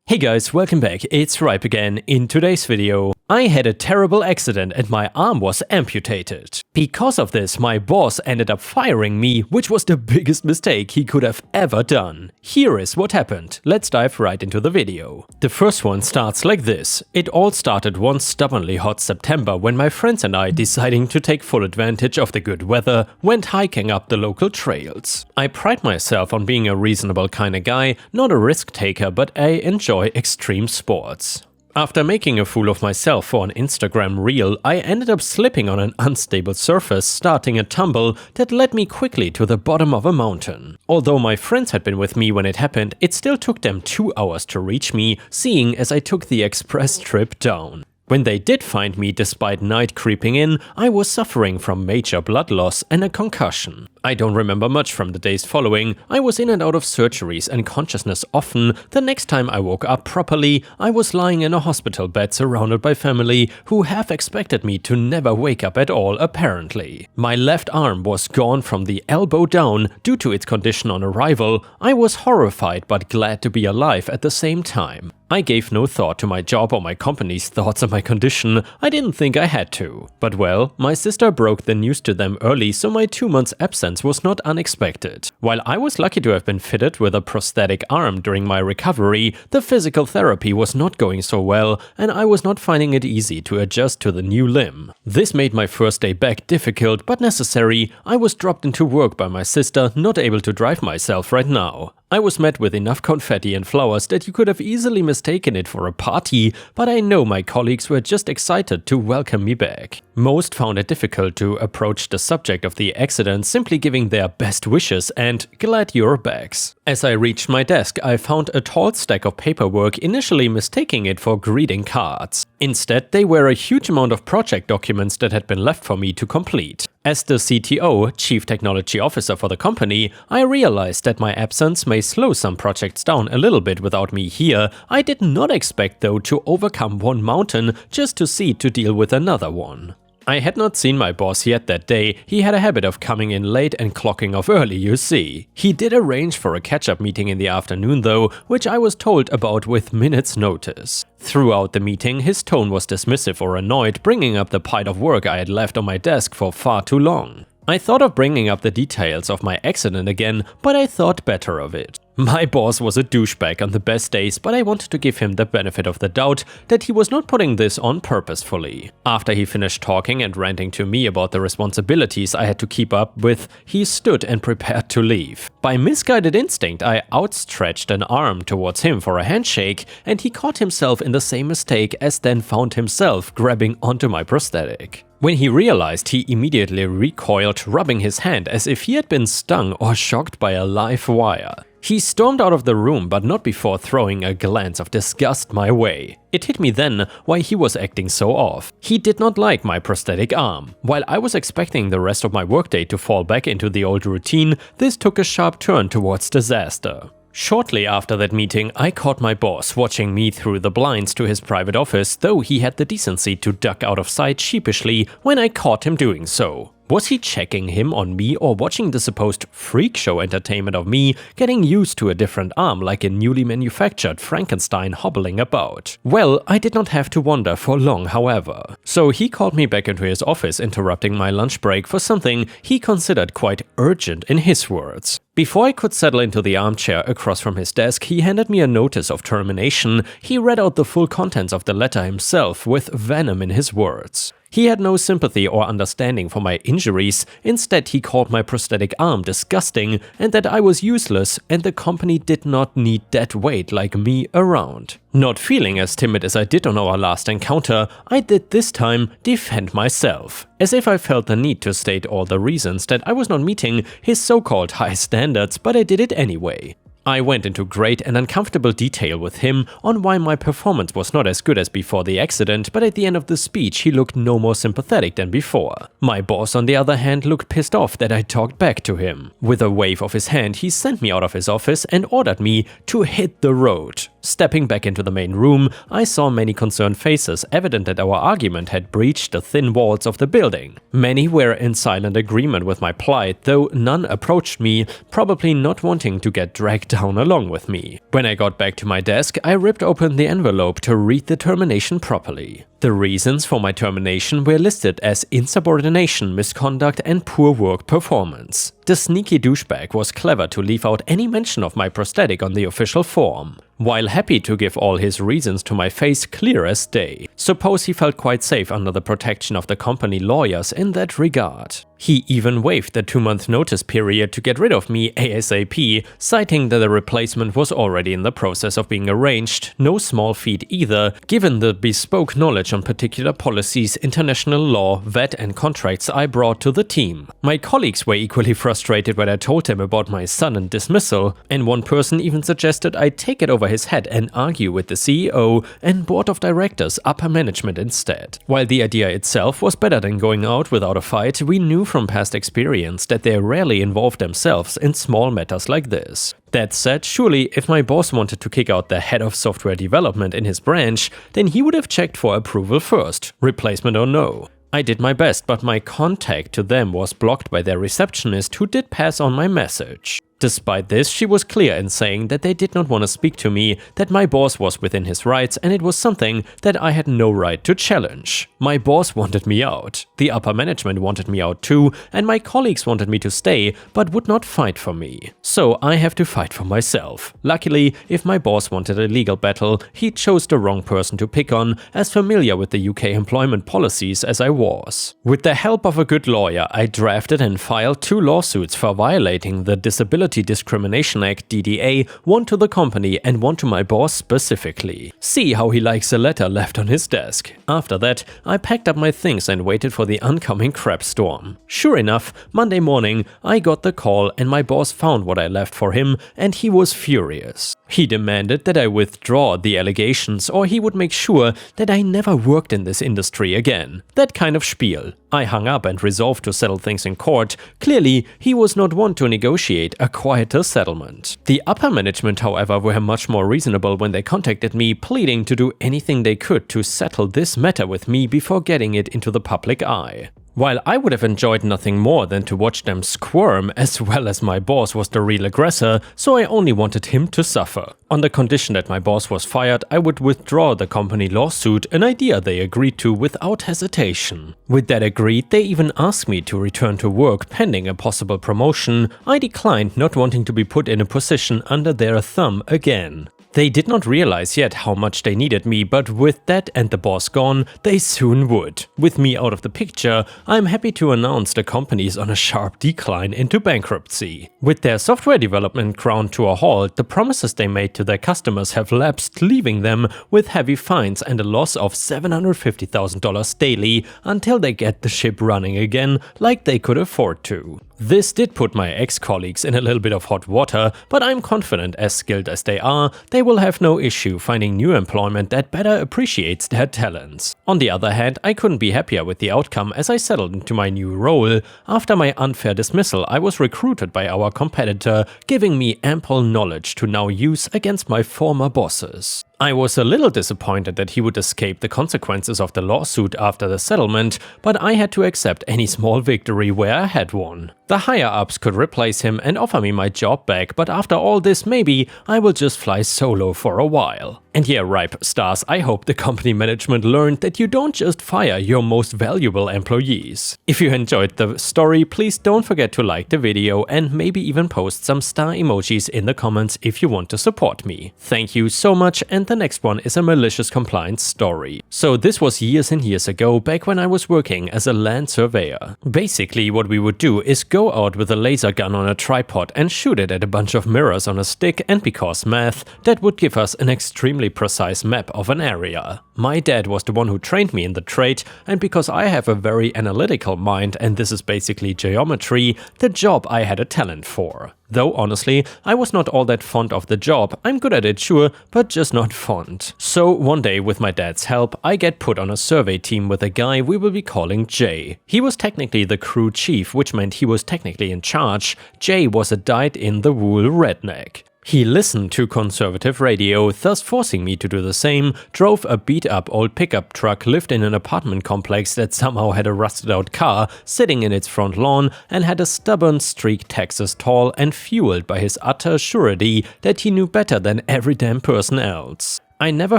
Hey guys, welcome back, it's Ripe again. In today's video, I had a terrible accident and my arm was amputated. Because of this, my boss ended up firing me, which was the biggest mistake he could have ever done. Here is what happened. Let's dive right into the video. The first one starts like this. It all started one stubbornly hot September when my friends and I, deciding to take full advantage of the good weather, went hiking up the local trails. I pride myself on being a reasonable kind of guy, not a risk taker, but I enjoy extreme sports. After making a fool of myself for an Instagram reel, I ended up slipping on an unstable surface, starting a tumble that led me quickly to the bottom of a mountain. Although my friends had been with me when it happened, it still took them 2 hours to reach me, seeing as I took the express trip down. When they did find me despite night creeping in, I was suffering from major blood loss and a concussion. I don't remember much from the days following. I was in and out of surgeries and consciousness often. The next time I woke up properly, I was lying in a hospital bed surrounded by family who half expected me to never wake up at all apparently. My left arm was gone from the elbow down due to its condition on arrival. I was horrified but glad to be alive at the same time. I gave no thought to my job or my company's thoughts on my condition. I didn't think I had to. But well, my sister broke the news to them early, so my 2 months absence was not unexpected. While I was lucky to have been fitted with a prosthetic arm during my recovery, the physical therapy was not going so well and I was not finding it easy to adjust to the new limb. This made my first day back difficult but necessary. I was dropped into work by my sister, not able to drive myself right now. I was met with enough confetti and flowers that you could have easily mistaken it for a party, but I know my colleagues were just excited to welcome me back. Most found it difficult to approach the subject of the accident, simply giving their best wishes and glad you're back. As I reached my desk, I found a tall stack of paperwork, initially mistaking it for greeting cards. Instead, they were a huge amount of project documents that had been left for me to complete. As the CTO, Chief Technology Officer for the company, I realized that my absence may slow some projects down a little bit without me here. I did not expect though to overcome one mountain just to see to deal with another one. I had not seen my boss yet that day. He had a habit of coming in late and clocking off early, you see. He did arrange for a catch-up meeting in the afternoon though, which I was told about with minutes notice. Throughout the meeting, his tone was dismissive or annoyed, bringing up the pile of work I had left on my desk for far too long. I thought of bringing up the details of my accident again, but I thought better of it. My boss was a douchebag on the best days, but I wanted to give him the benefit of the doubt that he was not putting this on purposefully. After he finished talking and ranting to me about the responsibilities I had to keep up with, he stood and prepared to leave. By misguided instinct, I outstretched an arm towards him for a handshake, and he caught himself in the same mistake as then found himself grabbing onto my prosthetic. When he realized, he immediately recoiled, rubbing his hand as if he had been stung or shocked by a live wire. He stormed out of the room, but not before throwing a glance of disgust my way. It hit me then why he was acting so off. He did not like my prosthetic arm. While I was expecting the rest of my workday to fall back into the old routine, this took a sharp turn towards disaster. Shortly after that meeting, I caught my boss watching me through the blinds to his private office, though he had the decency to duck out of sight sheepishly when I caught him doing so. Was he checking him on me or watching the supposed freak show entertainment of me getting used to a different arm like a newly manufactured Frankenstein hobbling about? Well, I did not have to wonder for long, however. So he called me back into his office, interrupting my lunch break for something he considered quite urgent in his words. Before I could settle into the armchair across from his desk, he handed me a notice of termination. He read out the full contents of the letter himself with venom in his words. He had no sympathy or understanding for my injuries. Instead, he called my prosthetic arm disgusting and that I was useless and the company did not need that weight like me around. Not feeling as timid as I did on our last encounter, I did this time defend myself, as if I felt the need to state all the reasons that I was not meeting his so-called high standards, but I did it anyway. I went into great and uncomfortable detail with him on why my performance was not as good as before the accident, but at the end of the speech he looked no more sympathetic than before. My boss, on the other hand, looked pissed off that I talked back to him. With a wave of his hand, he sent me out of his office and ordered me to hit the road. Stepping back into the main room, I saw many concerned faces, evident that our argument had breached the thin walls of the building. Many were in silent agreement with my plight, though none approached me, probably not wanting to get dragged down along with me. When I got back to my desk, I ripped open the envelope to read the termination properly. The reasons for my termination were listed as insubordination, misconduct, and poor work performance. The sneaky douchebag was clever to leave out any mention of my prosthetic on the official form, while happy to give all his reasons to my face clear as day. Suppose he felt quite safe under the protection of the company lawyers in that regard. He even waived the 2-month notice period to get rid of me ASAP, citing that the replacement was already in the process of being arranged, no small feat either, given the bespoke knowledge on particular policies, international law, VAT and contracts I brought to the team. My colleagues were equally frustrated when I told them about my sudden dismissal, and one person even suggested I take it over his head and argue with the CEO and board of directors upper management instead. While the idea itself was better than going out without a fight, we knew from past experience that they rarely involve themselves in small matters like this. That said, surely if my boss wanted to kick out the head of software development in his branch, then he would have checked for approval first, replacement or no. I did my best, but my contact to them was blocked by their receptionist, who did pass on my message. Despite this, she was clear in saying that they did not want to speak to me, that my boss was within his rights and it was something that I had no right to challenge. My boss wanted me out, the upper management wanted me out too, and my colleagues wanted me to stay but would not fight for me. So I have to fight for myself. Luckily, if my boss wanted a legal battle, he chose the wrong person to pick on, as familiar with the UK employment policies as I was. With the help of a good lawyer, I drafted and filed 2 lawsuits for violating the Disability Discrimination Act (DDA), one to the company and one to my boss specifically. See how he likes a letter left on his desk. After that, I packed up my things and waited for the oncoming crap storm. Sure enough, Monday morning, I got the call and my boss found what I left for him, and he was furious. He demanded that I withdraw the allegations or he would make sure that I never worked in this industry again. That kind of spiel. I hung up and resolved to settle things in court. Clearly, he was not one to negotiate a quieter settlement. The upper management, however, were much more reasonable when they contacted me, pleading to do anything they could to settle this matter with me before getting it into the public eye. While I would have enjoyed nothing more than to watch them squirm, as well as my boss was the real aggressor, so I only wanted him to suffer. On the condition that my boss was fired, I would withdraw the company lawsuit, an idea they agreed to without hesitation. With that agreed, they even asked me to return to work pending a possible promotion. I declined, not wanting to be put in a position under their thumb again. They did not realize yet how much they needed me, but with that and the boss gone, they soon would. With me out of the picture, I'm happy to announce the company is on a sharp decline into bankruptcy. With their software development ground to a halt, the promises they made to their customers have lapsed, leaving them with heavy fines and a loss of $750,000 daily until they get the ship running again like they could afford to. This did put my ex-colleagues in a little bit of hot water, but I'm confident, as skilled as they are, they will have no issue finding new employment that better appreciates their talents. On the other hand, I couldn't be happier with the outcome as I settled into my new role. After my unfair dismissal, I was recruited by our competitor, giving me ample knowledge to now use against my former bosses. I was a little disappointed that he would escape the consequences of the lawsuit after the settlement, but I had to accept any small victory where I had one. The higher-ups could replace him and offer me my job back, but after all this, maybe I will just fly solo for a while. And yeah, ripe stars, I hope the company management learned that you don't just fire your most valuable employees. If you enjoyed the story, please don't forget to like the video and maybe even post some star emojis in the comments if you want to support me. Thank you so much, and the next one is a malicious compliance story. So this was years and years ago, back when I was working as a land surveyor. Basically, what we would do is go out with a laser gun on a tripod and shoot it at a bunch of mirrors on a stick, and because math, that would give us an extremely precise map of an area. My dad was the one who trained me in the trade, and because I have a very analytical mind and this is basically geometry, the job I had a talent for. Though honestly, I was not all that fond of the job. I'm good at it, sure, but just not fond. So one day, with my dad's help, I get put on a survey team with a guy we will be calling Jay. He was technically the crew chief, which meant he was technically in charge. Jay was a dyed-in-the-wool redneck. He listened to conservative radio, thus forcing me to do the same, drove a beat-up old pickup truck, lived in an apartment complex that somehow had a rusted-out car sitting in its front lawn, and had a stubborn streak Texas tall and fueled by his utter surety that he knew better than every damn person else. I never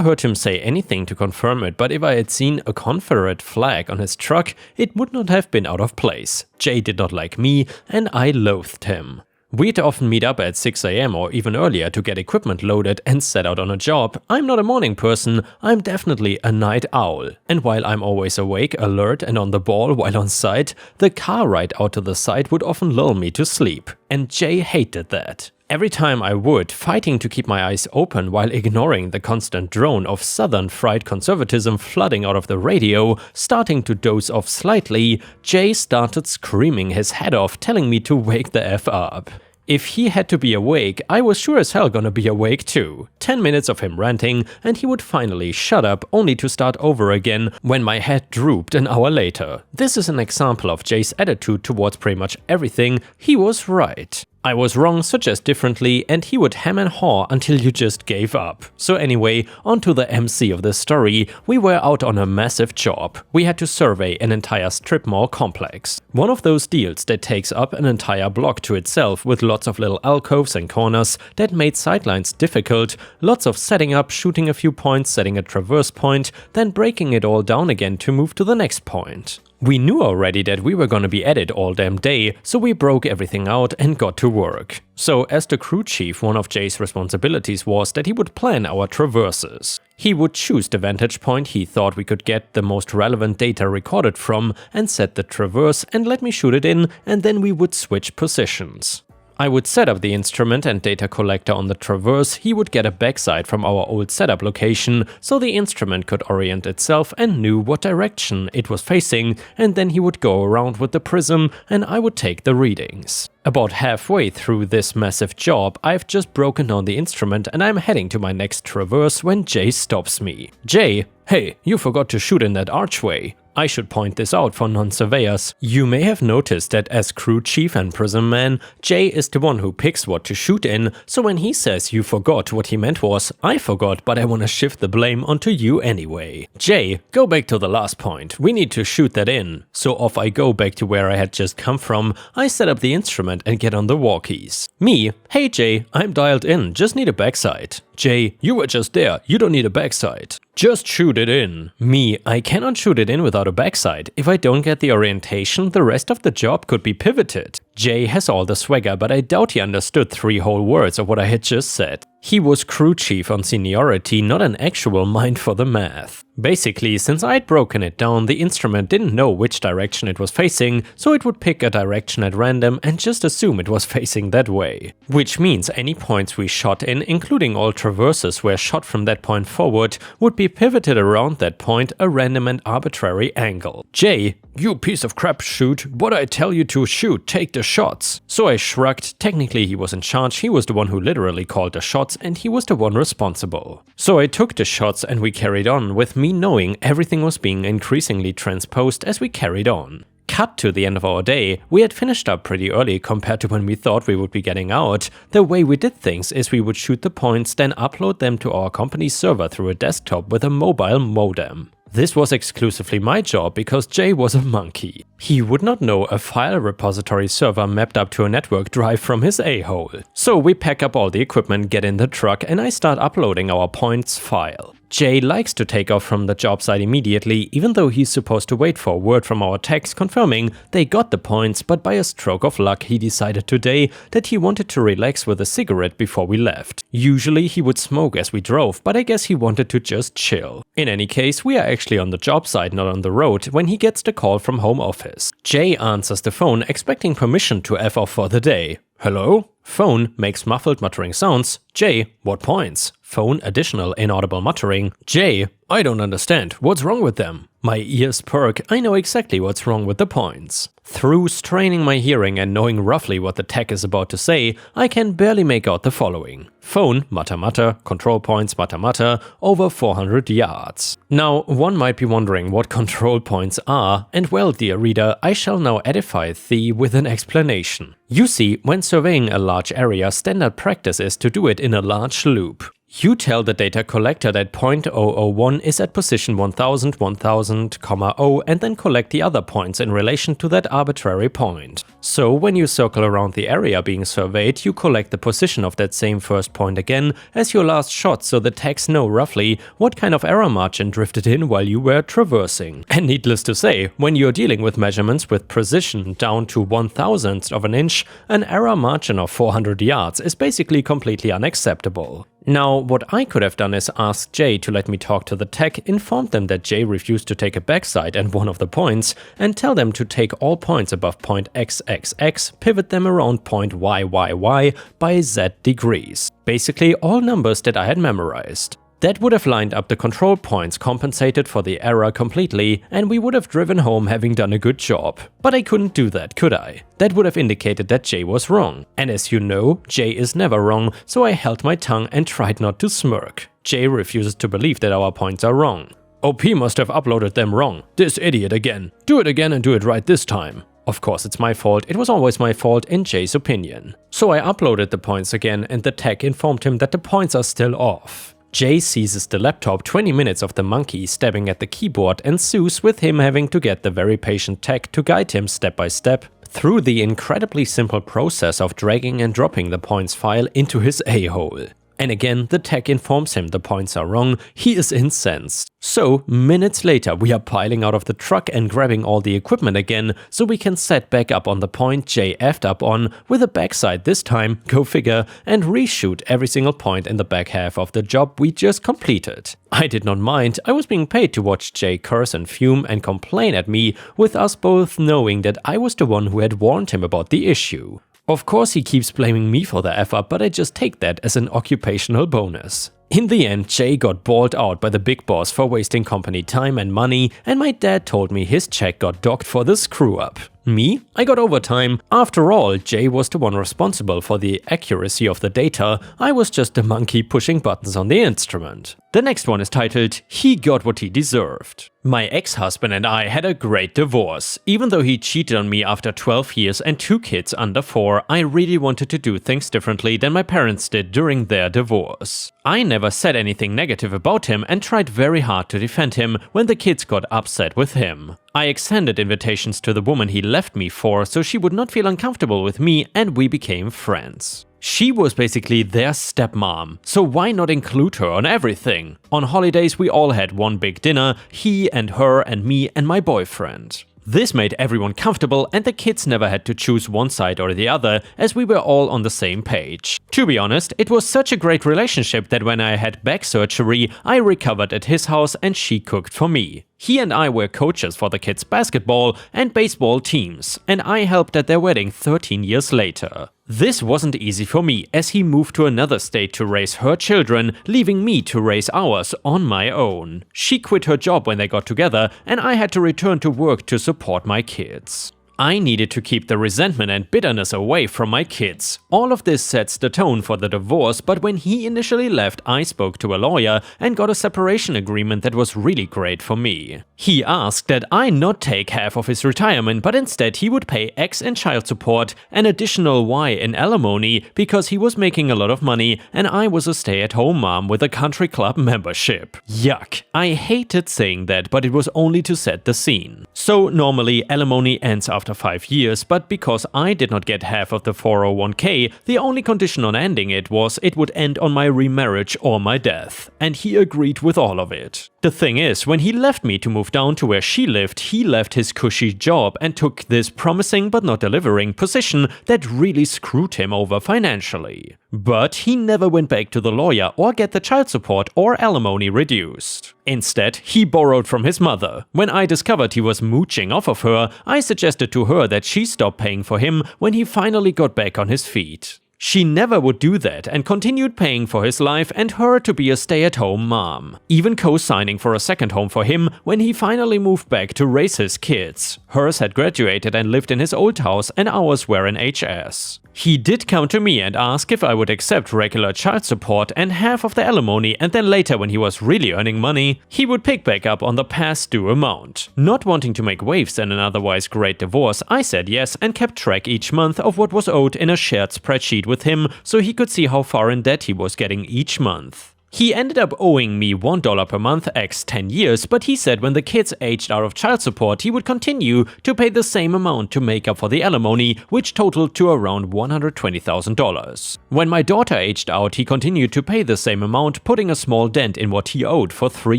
heard him say anything to confirm it, but if I had seen a Confederate flag on his truck, it would not have been out of place. Jay did not like me, and I loathed him. We'd often meet up at 6 AM or even earlier to get equipment loaded and set out on a job. I'm not a morning person, I'm definitely a night owl. And while I'm always awake, alert and on the ball while on site, the car ride out to the site would often lull me to sleep. And Jay hated that. Every time I would, fighting to keep my eyes open while ignoring the constant drone of southern fried conservatism flooding out of the radio, starting to doze off slightly, Jay started screaming his head off, telling me to wake the F up. If he had to be awake, I was sure as hell gonna be awake too. 10 minutes of him ranting, and he would finally shut up, only to start over again when my head drooped an hour later. This is an example of Jay's attitude towards pretty much everything. He was right. I was wrong, suggest differently, and he would hem and haw until you just gave up. So anyway, on to the MC of this story. We were out on a massive job. We had to survey an entire strip mall complex. One of those deals that takes up an entire block to itself with lots of little alcoves and corners that made sightlines difficult, lots of setting up, shooting a few points, setting a traverse point, then breaking it all down again to move to the next point. We knew already that we were gonna be at it all damn day, so we broke everything out and got to work. So as the crew chief, one of Jay's responsibilities was that he would plan our traverses. He would choose the vantage point he thought we could get the most relevant data recorded from and set the traverse and let me shoot it in, and then we would switch positions. I would set up the instrument and data collector on the traverse, he would get a backside from our old setup location so the instrument could orient itself and knew what direction it was facing, and then he would go around with the prism and I would take the readings. About halfway through this massive job, I've just broken down the instrument and I'm heading to my next traverse when Jay stops me. Jay, hey, you forgot to shoot in that archway. I should point this out for non-surveyors. You may have noticed that as crew chief and prism man, Jay is the one who picks what to shoot in, so when he says you forgot, what he meant was, I forgot, but I wanna shift the blame onto you anyway. Jay, go back to the last point, we need to shoot that in. So off I go back to where I had just come from, I set up the instrument and get on the walkies. Me, hey Jay, I'm dialed in, just need a backside. Jay, you were just there, you don't need a backside. Just shoot it in. Me, I cannot shoot it in without a backside. If I don't get the orientation, the rest of the job could be pivoted. Jay has all the swagger, but I doubt he understood 3 whole words of what I had just said. He was crew chief on seniority, not an actual mind for the math. Basically, since I'd broken it down, the instrument didn't know which direction it was facing, so it would pick a direction at random and just assume it was facing that way. Which means any points we shot in, including all traverses where shot from that point forward, would be pivoted around that point a random and arbitrary angle. Jay, you piece of crap, shoot. What I tell you to shoot, take the shots. So I shrugged. Technically he was in charge, he was the one who literally called the shots and he was the one responsible. So I took the shots and we carried on, with me knowing everything was being increasingly transposed as we carried on. Cut to the end of our day, we had finished up pretty early compared to when we thought we would be getting out. The way we did things is we would shoot the points, then upload them to our company's server through a desktop with a mobile modem. This was exclusively my job because Jay was a monkey. He would not know a file repository server mapped up to a network drive from his a-hole. So we pack up all the equipment, get in the truck, and I start uploading our points file. Jay likes to take off from the job site immediately, even though he's supposed to wait for word from our techs confirming they got the points, but by a stroke of luck he decided today that he wanted to relax with a cigarette before we left. Usually he would smoke as we drove, but I guess he wanted to just chill. In any case, we are actually on the job site, not on the road, when he gets the call from home office. Jay answers the phone, expecting permission to F off for the day. Hello? Phone makes muffled muttering sounds. Jay, what points? Phone, additional inaudible muttering. Jay, I don't understand. What's wrong with them? My ears perk. I know exactly what's wrong with the points. Through straining my hearing and knowing roughly what the tech is about to say, I can barely make out the following. Phone, mutter mutter, control points, mutter mutter, over 400 yards. Now, one might be wondering what control points are, and well, dear reader, I shall now edify thee with an explanation. You see, when surveying a large area, standard practice is to do it in a large loop. You tell the data collector that point 001 is at position 1000, 1000, 0, and then collect the other points in relation to that arbitrary point. So when you circle around the area being surveyed, you collect the position of that same first point again as your last shot, so the techs know roughly what kind of error margin drifted in while you were traversing. And needless to say, when you're dealing with measurements with precision down to 1/1000th of an inch, an error margin of 400 yards is basically completely unacceptable. Now, what I could have done is ask Jay to let me talk to the tech, informed them that Jay refused to take a backside and one of the points, and tell them to take all points above point XXX, pivot them around point YYY by Z degrees. Basically all numbers that I had memorized. That would have lined up the control points, compensated for the error completely, and we would have driven home having done a good job. But I couldn't do that, could I? That would have indicated that Jay was wrong. And as you know, Jay is never wrong, so I held my tongue and tried not to smirk. Jay refuses to believe that our points are wrong. OP must have uploaded them wrong. This idiot again. Do it again and do it right this time. Of course it's my fault, it was always my fault in Jay's opinion. So I uploaded the points again and the tech informed him that the points are still off. Jay seizes the laptop 20 minutes of the monkey stabbing at the keyboard ensues, with him having to get the very patient tech to guide him step by step through the incredibly simple process of dragging and dropping the points file into his a-hole. And again, the tech informs him the points are wrong, he is incensed. So, minutes later, we are piling out of the truck and grabbing all the equipment again, so we can set back up on the point Jay effed up on, with a backside this time, go figure, and reshoot every single point in the back half of the job we just completed. I did not mind, I was being paid to watch Jay curse and fume and complain at me, with us both knowing that I was the one who had warned him about the issue. Of course he keeps blaming me for the F-up, but I just take that as an occupational bonus. In the end, Jay got bawled out by the big boss for wasting company time and money, and my dad told me his check got docked for the screw-up. Me? I got overtime. After all, Jay was the one responsible for the accuracy of the data, I was just the monkey pushing buttons on the instrument. The next one is titled, He Got What He Deserved. My ex-husband and I had a great divorce. Even though he cheated on me after 12 years and 2 kids under 4, I really wanted to do things differently than my parents did during their divorce. I never said anything negative about him and tried very hard to defend him when the kids got upset with him. I extended invitations to the woman he left me for so she would not feel uncomfortable with me, and we became friends. She was basically their stepmom, so why not include her on everything? On holidays we all had one big dinner, he and her and me and my boyfriend. This made everyone comfortable and the kids never had to choose one side or the other, as we were all on the same page. To be honest, it was such a great relationship that when I had back surgery, I recovered at his house and she cooked for me. He and I were coaches for the kids' basketball and baseball teams, and I helped at their wedding 13 years later. This wasn't easy for me, as he moved to another state to raise her children, leaving me to raise ours on my own. She quit her job when they got together, and I had to return to work to support my kids. I needed to keep the resentment and bitterness away from my kids. All of this sets the tone for the divorce, but when he initially left, I spoke to a lawyer and got a separation agreement that was really great for me. He asked that I not take half of his retirement, but instead he would pay X in child support, an additional Y in alimony, because he was making a lot of money and I was a stay-at-home mom with a country club membership. Yuck. I hated saying that, but it was only to set the scene. So normally alimony ends after 5 years, but because I did not get half of the 401k, the only condition on ending it was it would end on my remarriage or my death, and he agreed with all of it. The thing is, when he left me to move down to where she lived, he left his cushy job and took this promising but not delivering position that really screwed him over financially. But he never went back to the lawyer or get the child support or alimony reduced. Instead, he borrowed from his mother. When I discovered he was mooching off of her, I suggested to her that she stop paying for him when he finally got back on his feet. She never would do that and continued paying for his life and her to be a stay-at-home mom, even co-signing for a second home for him when he finally moved back to raise his kids. Hers had graduated and lived in his old house and ours were in HS. He did come to me and ask if I would accept regular child support and half of the alimony, and then later when he was really earning money, he would pick back up on the past due amount. Not wanting to make waves in an otherwise great divorce, I said yes and kept track each month of what was owed in a shared spreadsheet with him so he could see how far in debt he was getting each month. He ended up owing me $1 per month x 10 years, but he said when the kids aged out of child support he would continue to pay the same amount to make up for the alimony, which totaled to around $120,000. When my daughter aged out, he continued to pay the same amount, putting a small dent in what he owed for 3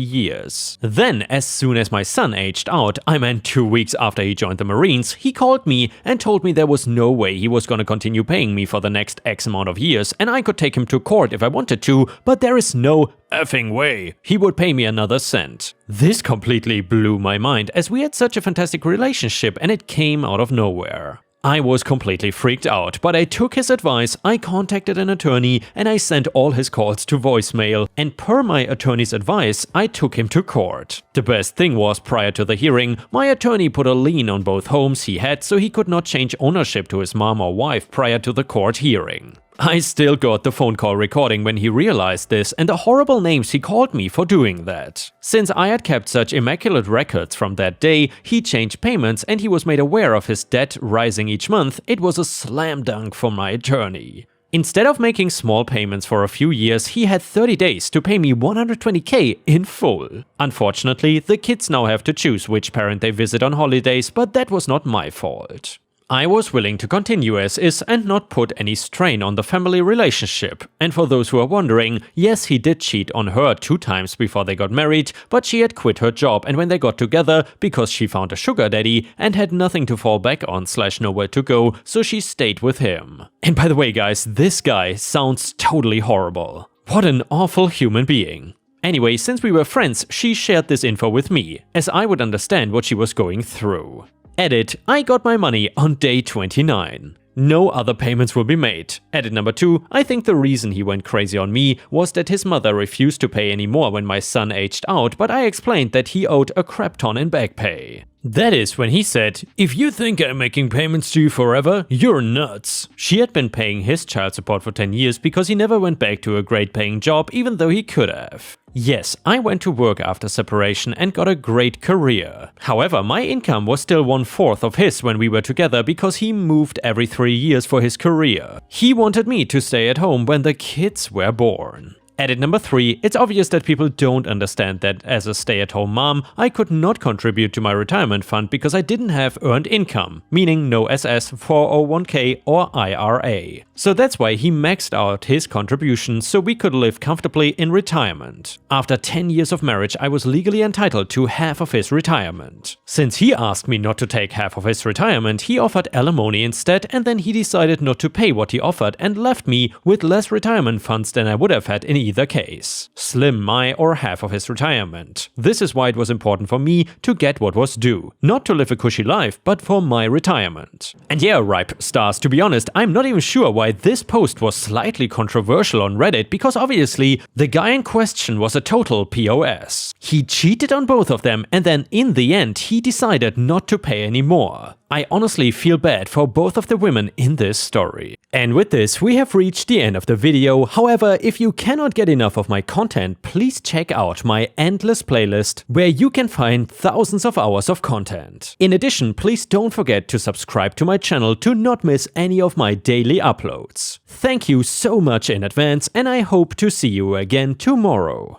years. Then, as soon as my son aged out, I meant 2 weeks after he joined the Marines, he called me and told me there was no way he was gonna continue paying me for the next X amount of years and I could take him to court if I wanted to, but there is no effing way he would pay me another cent. This completely blew my mind as we had such a fantastic relationship and it came out of nowhere. I was completely freaked out, but I took his advice, I contacted an attorney and I sent all his calls to voicemail, and per my attorney's advice, I took him to court. The best thing was, prior to the hearing, my attorney put a lien on both homes he had so he could not change ownership to his mom or wife prior to the court hearing. I still got the phone call recording when he realized this and the horrible names he called me for doing that. Since I had kept such immaculate records from that day, he changed payments and he was made aware of his debt rising each month. It was a slam dunk for my attorney. Instead of making small payments for a few years, he had 30 days to pay me $120K in full. Unfortunately, the kids now have to choose which parent they visit on holidays, but that was not my fault. I was willing to continue as is and not put any strain on the family relationship. And for those who are wondering, yes, he did cheat on her 2 times before they got married, but she had quit her job and when they got together because she found a sugar daddy and had nothing to fall back on / nowhere to go, so she stayed with him. And by the way guys, this guy sounds totally horrible. What an awful human being. Anyway, since we were friends, she shared this info with me, as I would understand what she was going through. Edit, I got my money on day 29. No other payments will be made. Edit number 2, I think the reason he went crazy on me was that his mother refused to pay any more when my son aged out, but I explained that he owed a crap ton in back pay. That is when he said, "If you think I'm making payments to you forever, you're nuts." She had been paying his child support for 10 years because he never went back to a great paying job even though he could have. Yes, I went to work after separation and got a great career. However, my income was still 1/4 of his when we were together because he moved every 3 years for his career. He wanted me to stay at home when the kids were born. Edit number 3, it's obvious that people don't understand that as a stay-at-home mom, I could not contribute to my retirement fund because I didn't have earned income, meaning no SS, 401k or IRA. So that's why he maxed out his contributions so we could live comfortably in retirement. After 10 years of marriage, I was legally entitled to half of his retirement. Since he asked me not to take half of his retirement, he offered alimony instead, and then he decided not to pay what he offered and left me with less retirement funds than I would have had in either case. Slim my or half of his retirement. This is why it was important for me to get what was due. Not to live a cushy life, but for my retirement. And yeah, ripe stars, to be honest, I'm not even sure why this post was slightly controversial on Reddit, because obviously the guy in question was a total POS. He cheated on both of them and then in the end he decided not to pay anymore. I honestly feel bad for both of the women in this story. And with this, we have reached the end of the video. However, if you cannot get enough of my content, please check out my endless playlist where you can find thousands of hours of content. In addition, please don't forget to subscribe to my channel to not miss any of my daily uploads. Thank you so much in advance, and I hope to see you again tomorrow.